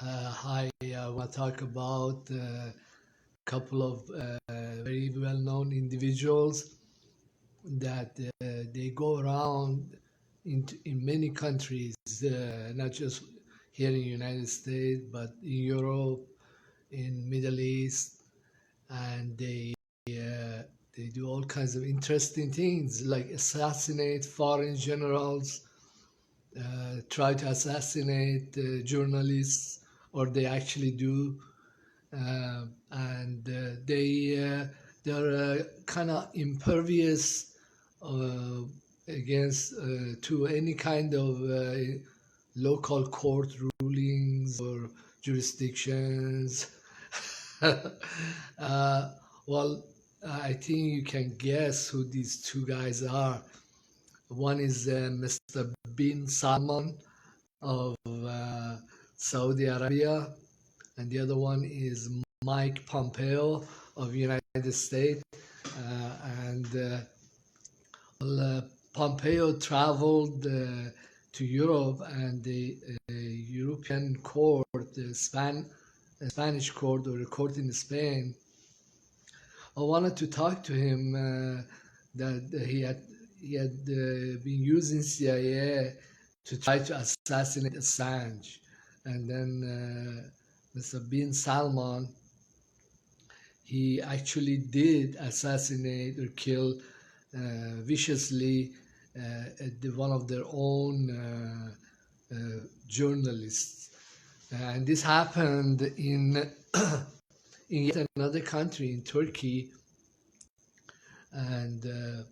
Hi, I want to talk about a couple of very well-known individuals that they go around in many countries, not just here in the United States, but in Europe, in Middle East, and uh, they do all kinds of interesting things like assassinate foreign generals, try to assassinate journalists, or they actually do. And they're kind of impervious uh, against to any kind of local court rulings or jurisdictions. uh, well, I think you can guess who these two guys are. One is Mr. Bin Salman of Saudi Arabia, and the other one is Mike Pompeo of United States. And well, Pompeo traveled to Europe, and the European court, Spanish court, or a court in Spain, I wanted to talk to him that he had been using CIA to try to assassinate Assange, and then Mr. Bin Salman, he actually did assassinate or kill viciously one of their own journalists. And this happened in in yet another country, in Turkey. And the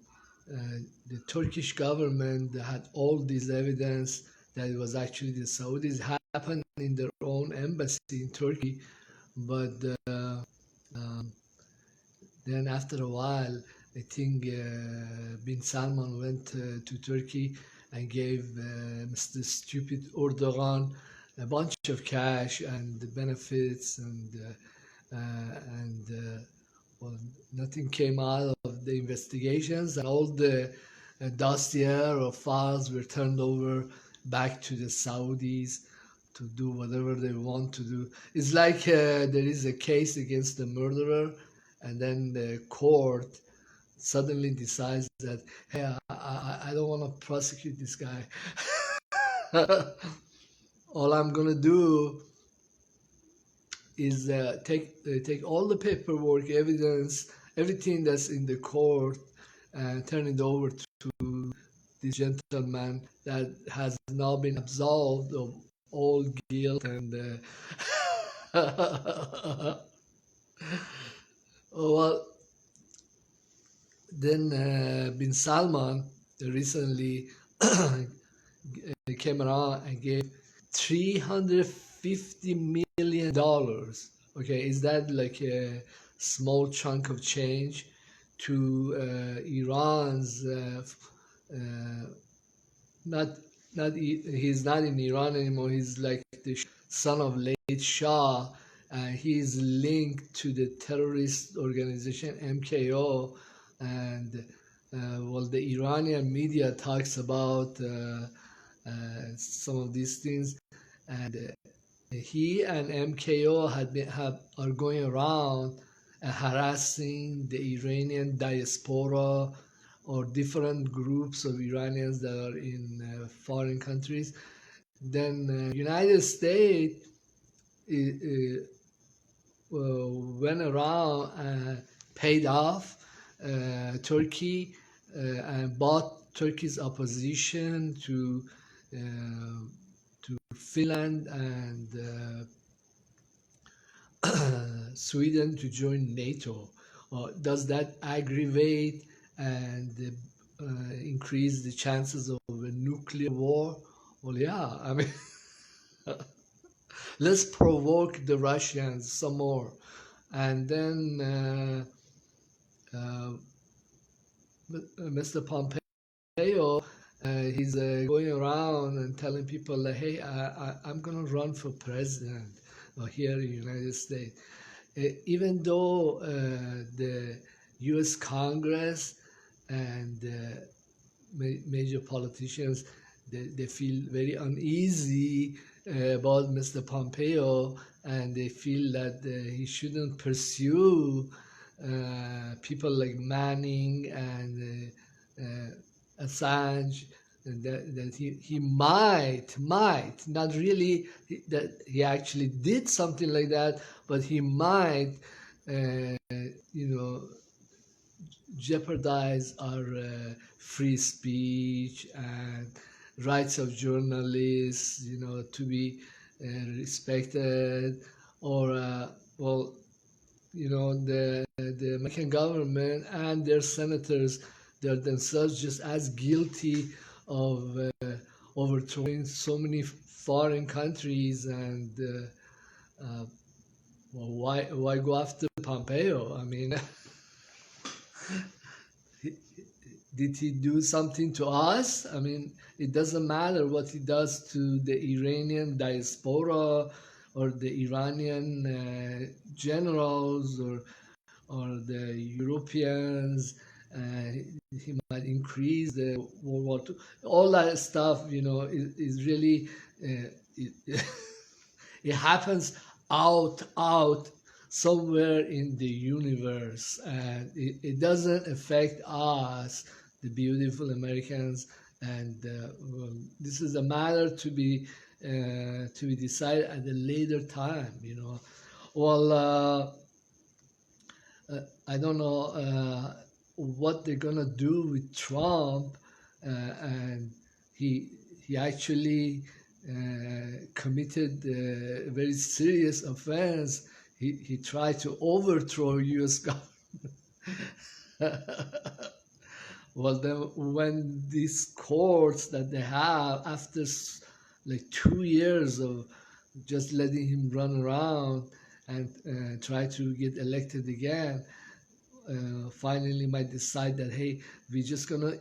Turkish government had all this evidence that it was actually the Saudis. Happened in their own embassy in Turkey, but um, then after a while, I think Bin Salman went to Turkey and gave Mr. Stupid Erdogan a bunch of cash and the benefits, and well, nothing came out of the investigations, and all the dossier or files were turned over back to the Saudis to do whatever they want to do. It's like there is a case against the murderer, and then the court suddenly decides that, hey, I don't want to prosecute this guy. All I'm gonna do is take all the paperwork, evidence, everything that's in the court, and turn it over to this gentleman that has now been absolved of all guilt and well, then Bin Salman recently came around and gave $350 million. Okay, is that like a small chunk of change to Iran's? Uh, not he's not in Iran anymore. He's like the son of late Shah. He's linked to the terrorist organization MKO, and well, the Iranian media talks about some of these things, and he and MKO are going around harassing the Iranian diaspora or different groups of Iranians that are in foreign countries. Then United States went around and paid off Turkey and bought Turkey's opposition to Finland and Sweden to join NATO. Does that aggravate and increase the chances of a nuclear war? Well, yeah. I mean, let's provoke the Russians some more, and then Mr. Pompeo, he's going around and telling people, like, hey, I'm going to run for president here in the United States. Even though the US Congress and major politicians, they feel very uneasy about Mr. Pompeo, and they feel that he shouldn't pursue people like Manning and Assange. That he might not really that he actually did something like that, but he might uh, you know jeopardize our free speech and rights of journalists, to be respected, or well, the American government and their senators, they're themselves just as guilty of overthrowing so many foreign countries, and well, why go after Pompeo? I mean, did he do something to us? I mean, it doesn't matter what he does to the Iranian diaspora or the Iranian generals or the Europeans. Uh, he might increase the World War II. All that stuff, is really it, it happens out somewhere in the universe, and it doesn't affect us, the beautiful Americans. And well, this is a matter to be decided at a later time. Well, I don't know what they're gonna do with Trump, and he he actually committed a very serious offense. He tried to overthrow U.S. government. Well, then when these courts that they have, after like 2 years of just letting him run around and try to get elected again, finally might decide that, hey, we're just gonna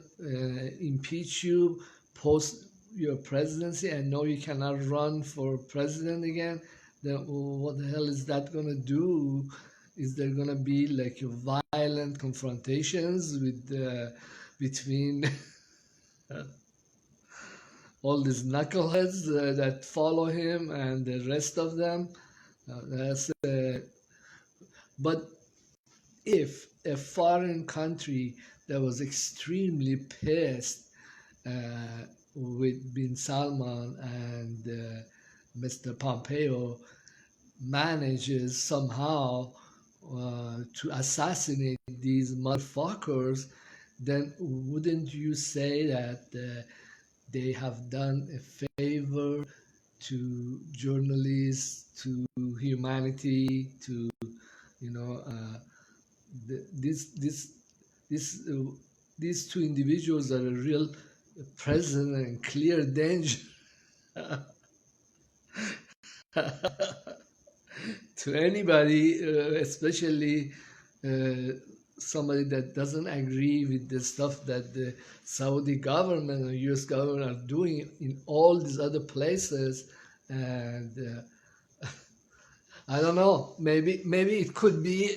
impeach you post your presidency, and no, you cannot run for president again. Then what the hell is that gonna do? Is there gonna be like violent confrontations with between all these knuckleheads that follow him and the rest of them? That's But if a foreign country that was extremely pissed with Bin Salman and Mr. Pompeo manages somehow to assassinate these motherfuckers, then wouldn't you say that they have done a favor to journalists, to humanity, to you know the, this these two individuals are a real present and clear danger to anybody, especially uh, somebody that doesn't agree with the stuff that the Saudi government or U.S. government are doing in all these other places. And I don't know. Maybe it could be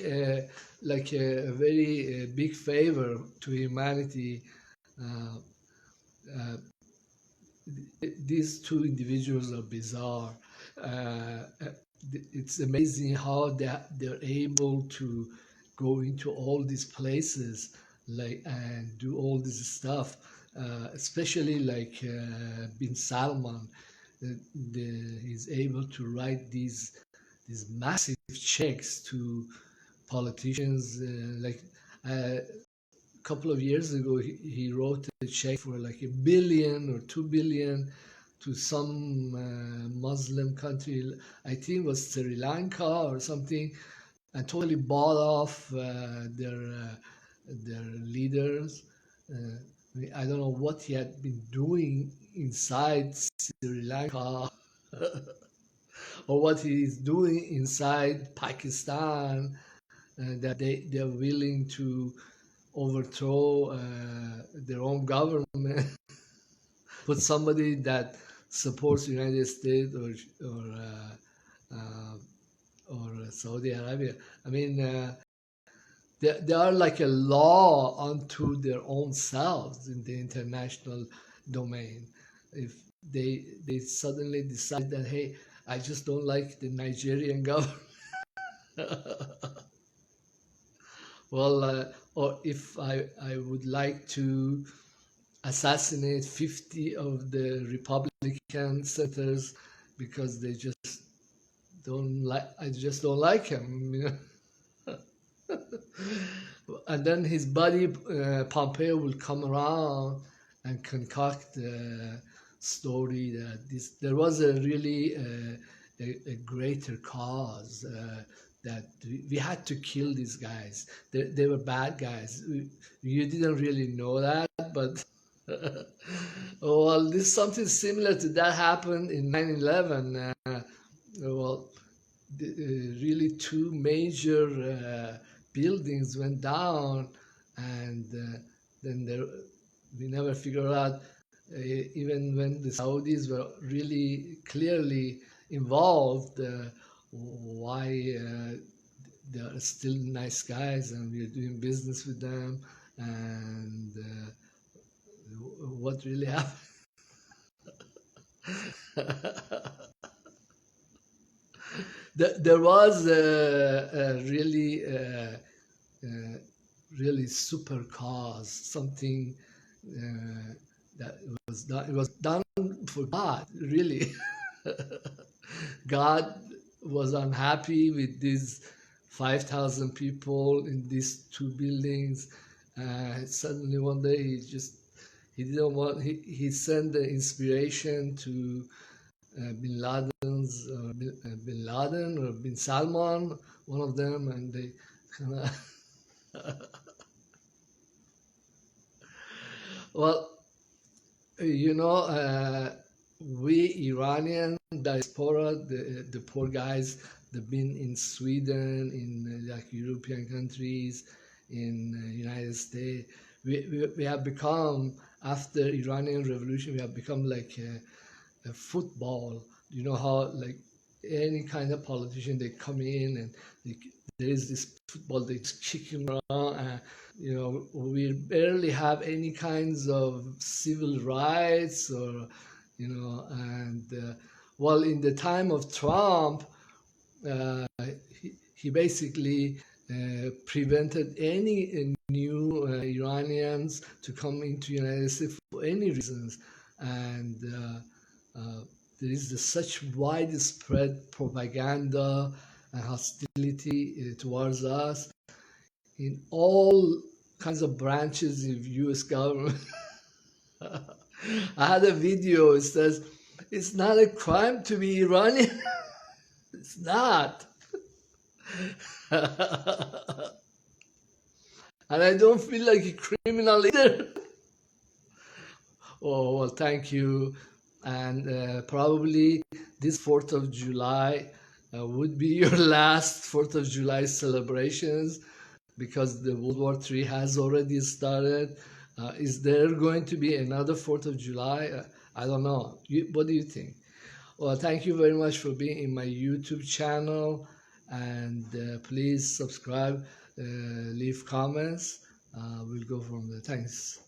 like a very big favor to humanity. Uh, uh, these two individuals are bizarre. Uh, it's amazing how they're able to go into all these places, like, and do all this stuff. Especially like Bin Salman, he's able to write these massive checks to politicians. Like a couple of years ago, he wrote a check for like 1 billion or 2 billion to some Muslim country. I think it was Sri Lanka or something, and totally bought off their leaders. I don't know what he had been doing inside Sri Lanka or what he is doing inside Pakistan, that they're willing to overthrow their own government, put somebody that supports the United States uh, or Saudi Arabia. I mean, they are like a law unto their own selves in the international domain. If they suddenly decide that, hey, I just don't like the Nigerian government. Well, or if I would like to assassinate 50 of the Republican senators because they just don't like, I just don't like him, you know. And then his buddy Pompeo will come around and concoct a story that this there was a really a greater cause, that we had to kill these guys. They were bad guys. You didn't really know that, but well, this something similar to that happened in 9/11. Well, really two major buildings went down, and then there, we never figured out, even when the Saudis were really clearly involved, why they are still nice guys and we are doing business with them, and what really happened. There was a really really super cause, something that was done. It was done for God, really. God was unhappy with these 5,000 people in these two buildings. Suddenly one day he didn't want he sent the inspiration to Bin Laden or Bin Salman, one of them, and they kind of well, you know, we Iranian diaspora, the poor guys, they've been in Sweden, in like European countries, in United States. We have become, after Iranian Revolution, we have become like a football. You know how like any kind of politician, they come in and they, there is this football they just kicking around, and you know we barely have any kinds of civil rights, or you know, and well, in the time of Trump, uh, he basically prevented any new Iranians to come into United States for any reasons, and there is such widespread propaganda and hostility towards us in all kinds of branches of U.S. government. I had a video. It says it's not a crime to be Iranian. It's not. And I don't feel like a criminal either. Oh, well, thank you. And probably this 4th of July would be your last 4th of July celebrations, because the World War III has already started. Is there going to be another 4th of July? I don't know. What do you think? Well, thank you very much for being in my YouTube channel, and please subscribe, leave comments. We'll go from there. Thanks.